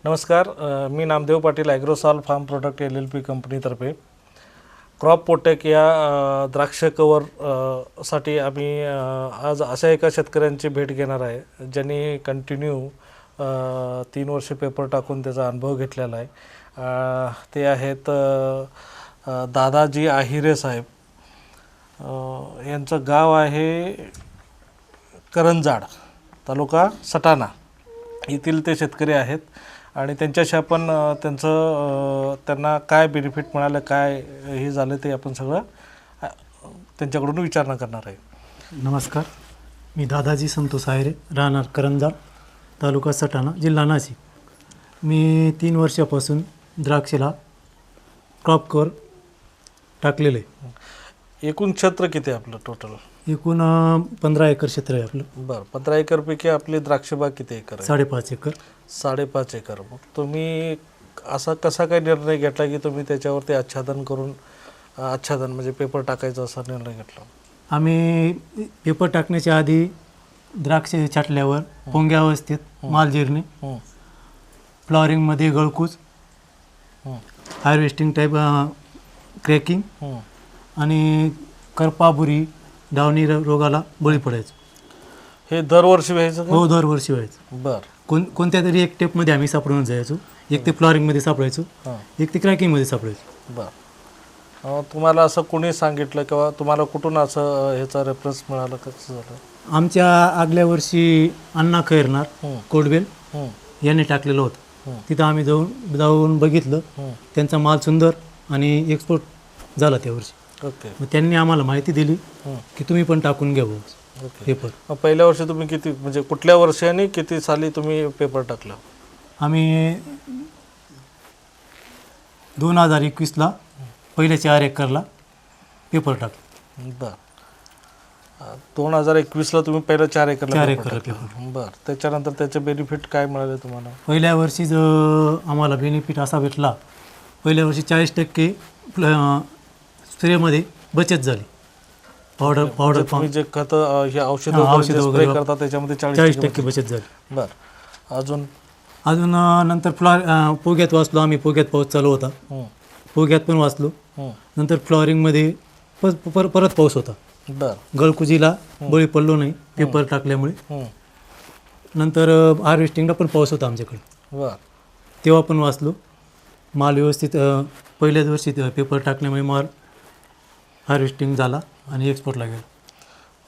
नमस्कार, मी Namdev Patil Agrosol farm product LLP कंपनीतर्फे क्रॉप प्रोटेक्ट या द्राक्ष कवर साठी आम्ही आज अशा एका शेतकऱ्यांची भेट घेणार आहे ज्यांनी कंटिन्यू 3 वर्ष पेपर टाकून त्याचा अनुभव घेतलेला आहे. ते आहेत दादाजी आहिरे साहेब. यांचं गाव आहे करंजाड, तालुका सटाणा येथील ते शेतकरी आहेत आणि त्यांच्याशी आपण त्यांना काय बेनिफिट मिळालं, काय हे झालं ते आपण सगळं त्यांच्याकडून विचारणा करणार आहे. नमस्कार, मी दादाजी संतोष आहिरे, राहणार करंजाड, तालुका सटाणा, जिल्हा नाशिक. मी 3 वर्षापासून द्राक्षाला क्रॉप कवर टाकलेलं आहे. एकूण क्षेत्र किती आहे आपलं टोटल? एकूण 15 एकर क्षेत्र आहे आपलं. बरं, 15 एकरपैकी आपली द्राक्षबाग किती एकर आहे? 5.5 एकर. 5.5 एकर. मग तुम्ही असा कसा काय निर्णय घेतला की तुम्ही त्याच्यावरती आच्छादन म्हणजे पेपर टाकायचा असा निर्णय घेतला? आम्ही पेपर टाकण्याच्या आधी द्राक्ष छाटल्यावर पोंग्या अवस्थेत माल जिरणे, फ्लॉवरिंगमध्ये गळकूच, हार्वेस्टिंग टाईप क्रॅकिंग आणि करपाबुरी, डावणी रोगाला बळी पडायचं. हे दरवर्षी व्हायचं का? हो, दरवर्षी व्हायचं. बरं. कोणत्या तरी एक टेपमध्ये आम्ही सापडून जायचो. एक ते फ्लॉवरिंगमध्ये सापडायचो, एक ते क्रॅकिंगमध्ये सापडायचो. बरं. तुम्हाला असं कोणी सांगितलं किंवा तुम्हाला कुठून असं ह्याचा रेफरन्स मिळाला, कसं झालं? आमच्या आगल्या वर्षी अण्णा खैरनार कोडबेल यांनी टाकलेलं होतं. तिथं आम्ही जाऊन बघितलं. त्यांचा माल सुंदर आणि एक्सपोर्ट झाला त्या वर्षी. ओके. मग त्यांनी आम्हाला माहिती दिली की तुम्ही पण टाकून घ्या पेपर. मग पहिल्या वर्षी तुम्ही किती, म्हणजे कुठल्या वर्षी आणि किती साली तुम्ही पेपर टाकला? आम्ही 2021ला पहिल्या 4 एकरला पेपर टाकला. बरं. 2021ला तुम्ही पहिलं 4 एकरला पेपर. बरं. त्याच्यानंतर त्याचे बेनिफिट काय मिळाले तुम्हाला? पहिल्या वर्षी आम्हाला बेनिफिट असा भेटला, पहिल्या वर्षी 40% स्प्रेमध्ये बचत झाली. पावडर तुम्ही जे खत हे औषधं स्प्रे करता त्याच्यामध्ये 40% बचत झाली. बरं. अजून नंतर पोग्यात वाचलो आम्ही. पोग्यात पाऊस चालू होता, पोग्यात पण वाचलो. नंतर फ्लॉवरिंगमध्ये परत पाऊस होता. बरं. गळकुजीला बळी पडलो नाही पेपर टाकल्यामुळे. नंतर हार्वेस्टिंगला पण पाऊस होता आमच्याकडे. बरं. तेव्हा पण वाचलो. माल व्यवस्थित पहिल्याच वर्षी पेपर टाकल्यामुळे माल हार्वेस्टिंग झाला आणि एक्सपोर्टला गेला.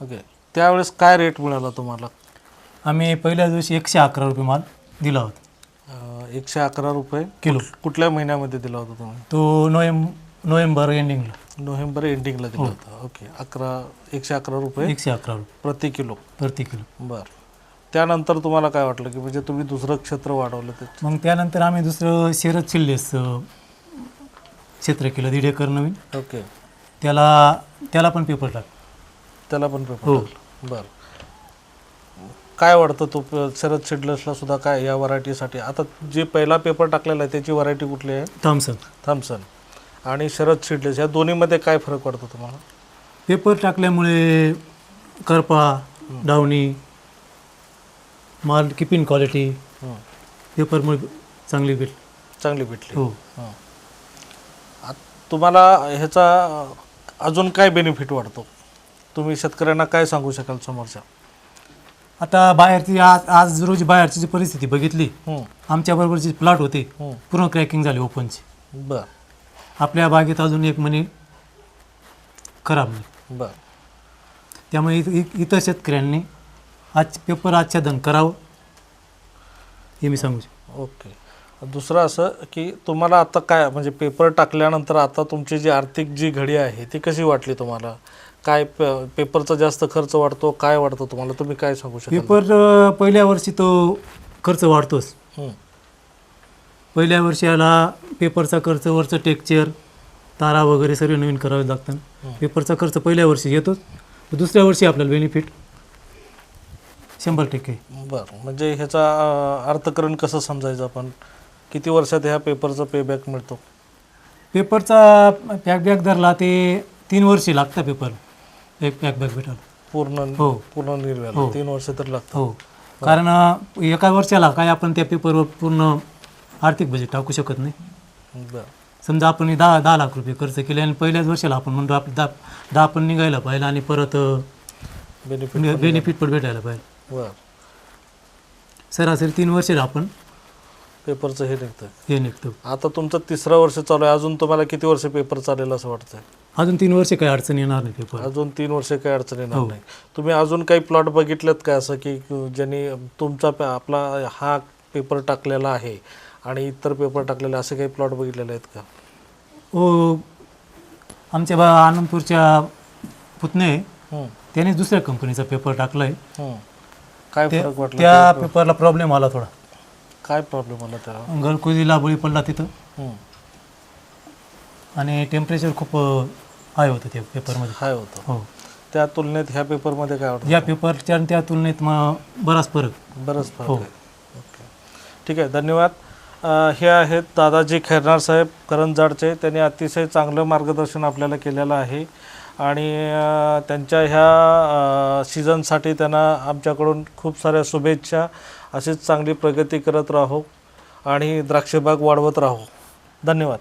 ओके. त्यावेळेस काय रेट मिळाला तुम्हाला? आम्ही पहिल्या दिवशी 111 रुपये माल दिला होता. 111 रुपये किलो. कुठल्या महिन्यामध्ये दिला होता तुम्ही? तो नोव्हेंबर एंडिंगला. नोव्हेंबर एंडिंगला दिला होता. ओके. 111 रुपये 111 रुपये प्रति किलो. बरं. त्यानंतर तुम्हाला काय वाटलं की म्हणजे तुम्ही दुसरं क्षेत्र वाढवलं ते? मग त्यानंतर आम्ही दुसरं शरद शिल्लेस क्षेत्र केलं 1.5 एकर नवीन. ओके. त्याला पण पेपर टाक. त्याला पण पेपर टाकलं. बरं. काय वाटतं तो शरद शिडलसला सुद्धा काय या व्हरायटीसाठी? आता जे पहिला पेपर टाकलेला आहे त्याची व्हरायटी कुठली आहे? थॉम्सन आणि शरद शिडलेस या दोन्हीमध्ये काय फरक पडतो तुम्हाला? पेपर टाकल्यामुळे करपा, डावणी, माल किपिंग क्वालिटी पेपरमुळे चांगली भेटली. हो. तुम्हाला ह्याचा अजून काय बेनिफिट वाटतो? तुम्ही शेतकऱ्यांना काय सांगू शकाल समोरच्या? आता बाहेरची आज रोजी बाहेरची जी परिस्थिती बघितली, आमच्याबरोबर जे प्लॉट होते पूर्ण क्रॅकिंग झाली ओपनची. बरं. आपल्या बागेत अजून एक मणी खराब नाही. बरं. त्यामुळे इतर शेतकऱ्यांनी पेपर आच्छादन करावं हे मी सांगू शकतो. ओके. दुसरं असं की तुम्हाला आता काय म्हणजे पेपर टाकल्यानंतर आता तुमची जी आर्थिक जी घडी आहे ती कशी वाटली तुम्हाला? काय पेपरचा जास्त खर्च वाढतो, काय वाढतो तुम्हाला? तुम्ही काय सांगू शकता? पेपर पहिल्या वर्षी तो खर्च वाढतोच. पहिल्या वर्षाला पेपरचा खर्च, वरचं टेक्चर, तारा वगैरे सर्व नवीन करावे लागतात. पेपरचा खर्च पहिल्या वर्षी येतोच. दुसऱ्या वर्षी आपल्याला बेनिफिट 100%. बरं. म्हणजे ह्याचा अर्थकरण कसं समजायचं आपण? किती वर्षात ह्या पेपरचा पेबॅक मिळतो? पेपरचा बॅक धरला ते 3 वर्षे लागतं पेपर एक बॅक भेटायला. पूर्ण निर्व्याला 3 वर्ष तर लागतात. कारण एका वर्षाला काय आपण त्या पेपरवर पूर्ण आर्थिक बजेट टाकू शकत नाही. बरं. समजा आपण हे 10 लाख रुपये खर्च केले आणि पहिल्याच वर्षाला आपण म्हणतो आपलं 10 पण निघायला पाहिजे आणि परत बेनिफिट पण भेटायला पाहिजे. बरं. सरासरी 3 वर्षाला आपण पेपरचं हे निघतं. हे निघतो. आता तुमचं 3रं वर्ष चालू आहे. अजून तुम्हाला किती वर्ष पेपर चालेल असं वाटतंय? अजून 3 वर्ष काही अडचण येणार नाही पेपर. अजून 3 वर्ष काही अडचण येणार हो. नाही. तुम्ही अजून काही प्लॉट बघितलेत का असं की ज्यांनी तुमचा आपला हा पेपर टाकलेला आहे आणि इतर पेपर टाकलेले असे काही प्लॉट बघितलेले आहेत का? हो, आमच्या आनंदपूरच्या पुतणे त्याने दुसऱ्या कंपनीचा पेपर टाकला आहे. काय फरक वाटला? त्या पेपरला प्रॉब्लेम आला थोडा. काय प्रॉब्लेम आला त्याला? गळकुजीला बळी पडला तिथं आणि टेम्परेचर खूप हाय होतं त्या पेपरमध्ये. हाय होतं. हो. त्या तुलनेत ह्या पेपरमध्ये काय वाटतं? या पेपरच्या आणि त्या तुलनेत मग बराच फरक. बरंच फरक हो. आहे. ओके, ठीक आहे, धन्यवाद. हे आहेत दादाजी खैरनार साहेब करंजाडचे. त्यांनी अतिशय चांगलं मार्गदर्शन आपल्याला केलेलं आहे आणि त्यांच्या ह्या सीझनसाठी त्यांना आमच्याकडून खूप साऱ्या शुभेच्छा. अशीच चांगली प्रगती करत राहो आणि द्राक्षबाग वाढवत राहो. धन्यवाद.